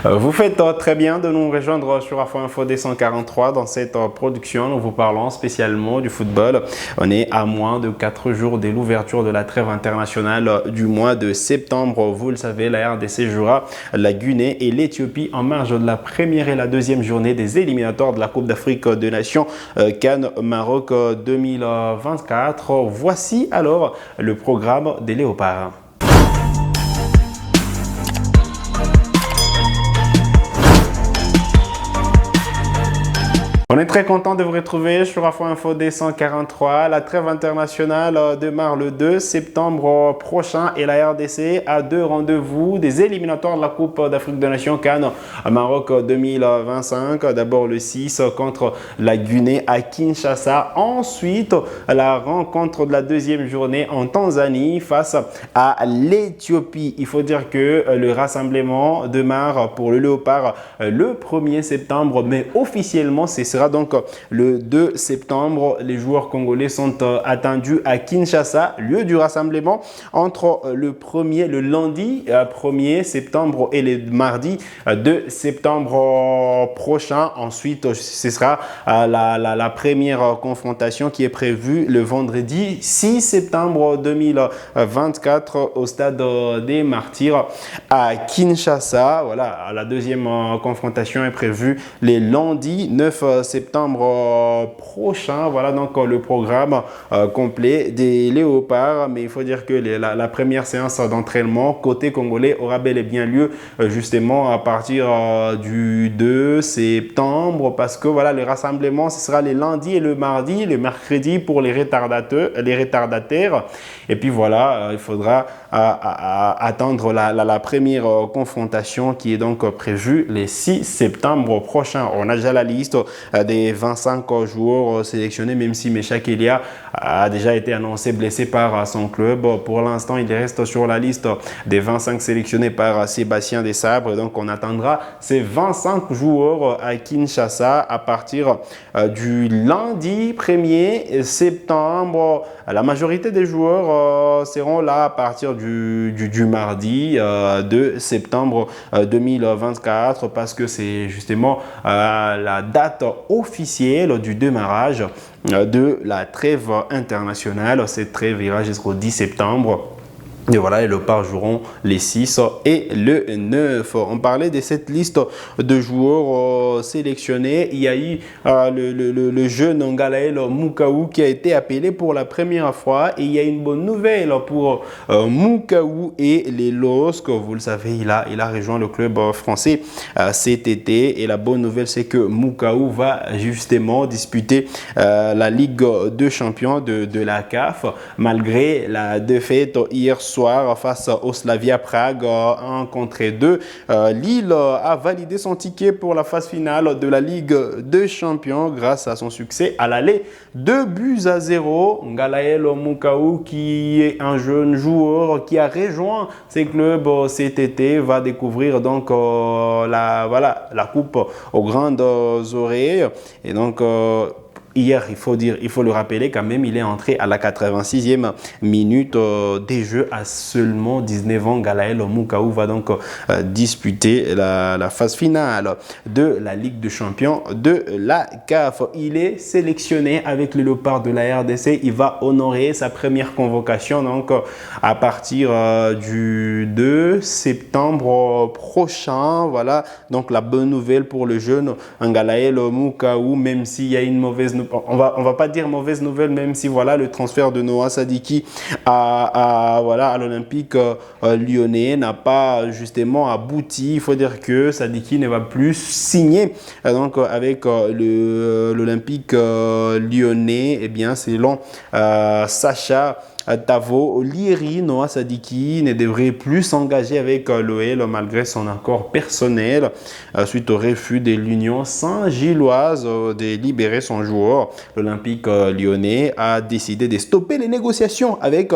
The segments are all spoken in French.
Vous faites très bien de nous rejoindre sur Afro Info D143 dans cette production. Nous vous parlons spécialement du football. On est à moins de 4 jours de l'ouverture de la trêve internationale du mois de septembre. Vous le savez, la RDC jouera la Guinée et l'Éthiopie en marge de la première et la deuxième journée des éliminatoires de la Coupe d'Afrique des Nations Cannes Maroc 2024. Voici alors le programme des Léopards. On est très content de vous retrouver sur Afro Info D143. La trêve internationale démarre le 2 septembre prochain et la RDC a deux rendez-vous des éliminatoires de la Coupe d'Afrique des Nations Cannes Maroc 2025. D'abord le 6 contre la Guinée à Kinshasa. Ensuite, la rencontre de la deuxième journée en Tanzanie face à l'Éthiopie. Il faut dire que le rassemblement démarre pour le Léopard le 1er septembre, mais officiellement, ce sera donc le 2 septembre. Les joueurs congolais sont attendus à Kinshasa, lieu du rassemblement, entre le lundi 1er septembre et le mardi 2 septembre prochain. Ensuite, ce sera la première confrontation qui est prévue le vendredi 6 septembre 2024 au stade des Martyrs à Kinshasa. Voilà, la deuxième confrontation est prévue le lundi 9 septembre prochain. Voilà donc le programme complet des Léopards. Mais il faut dire que la première séance d'entraînement côté congolais aura bel et bien lieu justement à partir du 2 septembre, parce que voilà, le rassemblement ce sera les lundis et le mardi, le mercredi pour les retardataires. Et puis voilà, il faudra attendre la première confrontation qui est donc prévue le 6 septembre prochain. On a déjà la liste des 25 joueurs sélectionnés, même si Meshak Elia a déjà été annoncé blessé par son club. Pour l'instant, il reste sur la liste des 25 sélectionnés par Sébastien Desabre. Donc, on attendra ces 25 joueurs à Kinshasa à partir du lundi 1er septembre. La majorité des joueurs seront là à partir du mardi 2 septembre 2024, parce que c'est justement la date officielle du démarrage de la trêve internationale. Cette trêve ira jusqu'au 10 septembre. Et voilà, les Léopards joueront les 6 et le 9. On parlait de cette liste de joueurs sélectionnés. Il y a eu le jeune Ngalael Mukaou qui a été appelé pour la première fois. Et il y a une bonne nouvelle pour Mukaou et les LOSC. Vous le savez, il a rejoint le club français cet été. Et la bonne nouvelle, c'est que Mukaou va justement disputer la Ligue des champions de la CAF, malgré la défaite hier soir face au Slavia Prague 1-2. Lille a validé son ticket pour la phase finale de la Ligue des champions grâce à son succès à l'aller 2-0. Ngalael Mukaou, qui est un jeune joueur qui a rejoint ces clubs cet été, va découvrir donc la coupe aux grandes oreilles. Et donc hier, il faut le rappeler quand même, il est entré à la 86e minute des jeux à seulement 19 ans. Ngalael Mukaou va donc disputer la phase finale de la Ligue des champions de la CAF. Il est sélectionné avec le Léopard de la RDC. Il va honorer sa première convocation donc à partir du 2 septembre prochain. Voilà donc la bonne nouvelle pour le jeune Ngalael Mukaou, même s'il y a une mauvaise nouvelle. On va pas dire mauvaise nouvelle, même si voilà, le transfert de Noah Sadiki à l'Olympique lyonnais n'a pas justement abouti. Il faut dire que Sadiki ne va plus signer donc avec l'Olympique lyonnais. Eh bien, selon Sacha Tavo Liri, Noah Sadiki ne devrait plus s'engager avec l'OL malgré son accord personnel suite au refus de l'Union Saint-Gilloise de libérer son joueur. L'Olympique lyonnais a décidé de stopper les négociations avec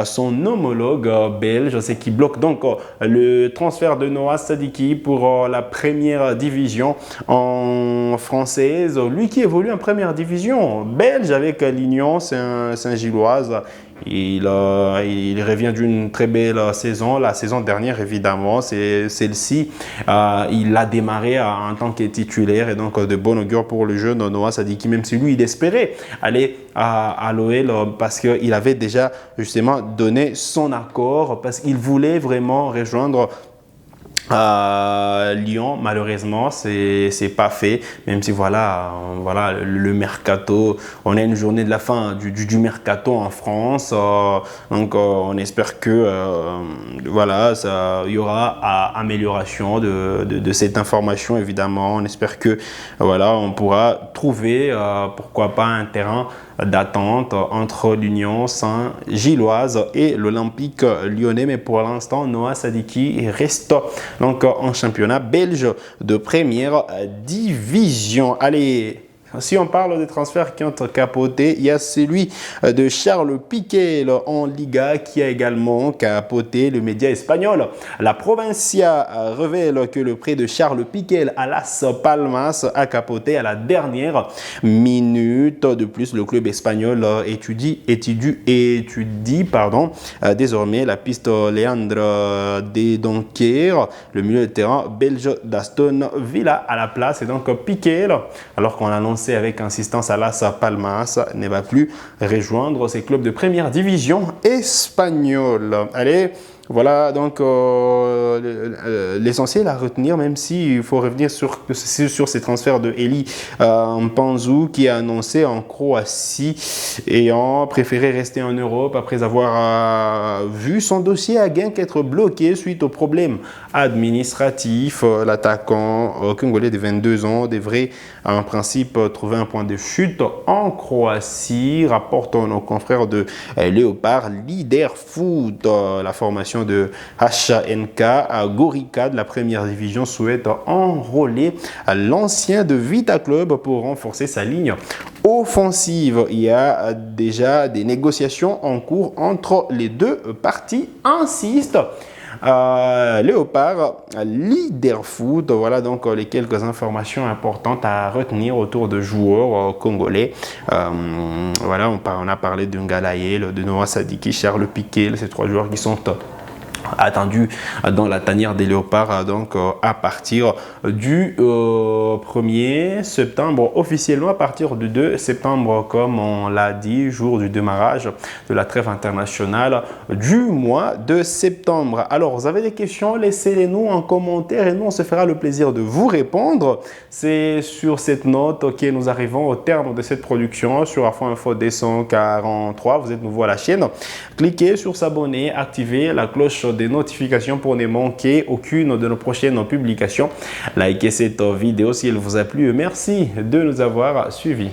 son homologue belge, c'est qui bloque donc le transfert de Noah Sadiki pour la première division en française. Lui qui évolue en première division belge avec l'Union Saint-Gilloise. Il revient d'une très belle saison. La saison dernière, évidemment, c'est celle-ci. Il a démarré en tant que titulaire et donc de bon augure pour le jeune Noah Sadiki, même si lui, il espérait aller à l'OL parce qu'il avait déjà justement donné son accord, parce qu'il voulait vraiment rejoindre Lyon. Malheureusement, c'est pas fait, même si voilà le mercato, on a une journée de la fin du mercato en France, donc on espère que voilà, il y aura amélioration de cette information. Évidemment, on espère que voilà, on pourra trouver pourquoi pas un terrain d'attente entre l'Union Saint-Gilloise et l'Olympique lyonnais. Mais pour l'instant, Noah Sadiki reste donc en championnat belge de première division. Allez, si on parle des transferts qui ont capoté, il y a celui de Charles Piqué en Liga qui a également capoté. Le média espagnol La Provincia révèle que le prêt de Charles Piqué à Las Palmas a capoté à la dernière minute. De plus, le club espagnol étudie désormais la piste Leandre de Donker, le milieu de terrain belge d'Aston Villa à la place. Et donc Piqué, alors qu'on annonce avec insistance à Las Palmas, ne va plus rejoindre ces clubs de première division espagnole. Allez, voilà donc l'essentiel à retenir, même s'il faut revenir sur ces transferts de Eli Mpanzu qui a annoncé en Croatie, ayant préféré rester en Europe après avoir vu son dossier à Genk être bloqué suite aux problèmes administratifs. L'attaquant congolais de 22 ans devrait en principe trouver un point de chute en Croatie, rapportent nos confrères de Léopard Leader Foot. La formation de HNK à Gorica de la première division souhaite enrôler l'ancien de Vita Club pour renforcer sa ligne offensive. Il y a déjà des négociations en cours entre les deux parties, insiste Léopard Leader Foot. Voilà donc les quelques informations importantes à retenir autour de joueurs congolais. Voilà, on a parlé de Ngalaye, de Noah Sadiki, Charles Piqué, ces trois joueurs qui sont attendu dans la tanière des Léopards donc à partir du 1er septembre, officiellement à partir du 2 septembre comme on l'a dit, jour du démarrage de la trêve internationale du mois de septembre. Alors vous avez des questions, laissez-les nous en commentaire et nous on se fera le plaisir de vous répondre. C'est sur cette note que nous arrivons au terme de cette production sur Afro Info 243. Vous êtes nouveau à la chaîne, cliquez sur s'abonner, activez la cloche des notifications pour ne manquer aucune de nos prochaines publications. Likez cette vidéo si elle vous a plu. Merci de nous avoir suivis.